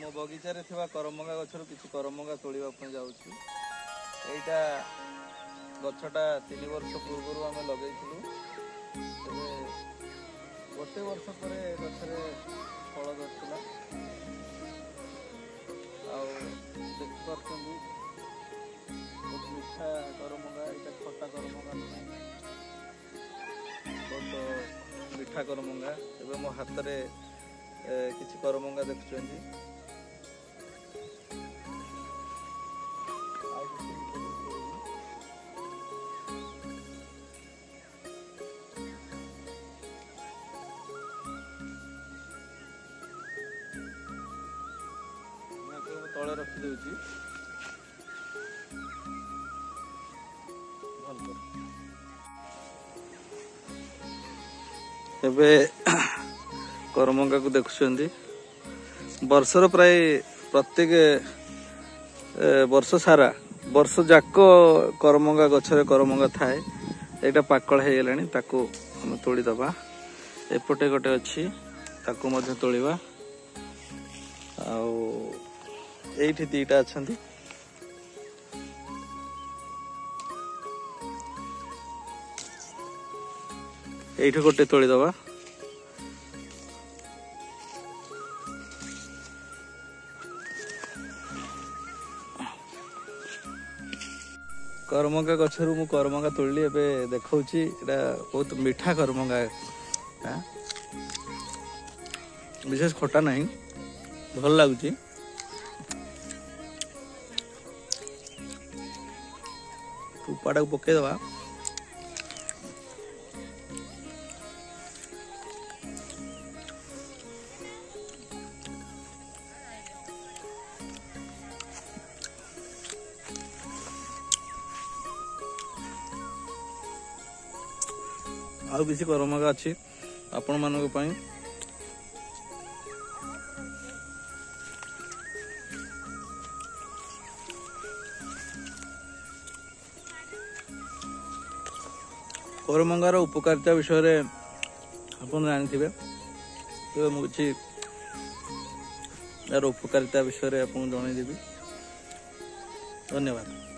मो बगीचारे थिबा करमंगा गछरु किछि करमंगा तोड़िबा पई जाउछु। एइटा गछटा 3 वर्ष पूर्वरु आमे लगैथिलु। तबे गोटे वर्ष परे गछरे फल धरथिला। आउ देखि परछन्ती बहुत मीठा करमंगा, एइटा खट्टा करमंगा नहीं, बहुत मीठा करमंगा। एबे मो हातरे किछि करमंगा देखुछन्ती। तले रखी देउछि एबे करमंगा को देखुछन्ती। वर्षर प्राय प्रत्येक वर्ष सारा वर्ष जाक करमंगा गछरे करमंगा थाए। एटा पाकळ हे गेलानी, ताको हम तोड़ी दबा। एपटे गोटे अछि, ताको मध्ये तोड़ीबा। आउ एठी तीटा अछंती। एठी गोटे तोड़ी दबा। करमंगा गछरु मु करमंगा तोड़ली। एबे देखौछि एटा बहुत मीठा करमंगा। विशेष खट्टा नहीं, भल लागुछि। उपाड़ा को पके दबा। आउ किसी करमंगा अच्छी आपण मानक पई। करमंगार उपकारिता विषय आपन जानिथिबे। तो मु किछि यार उपकारिता विषय आपन जणाई देबी। धन्यवाद।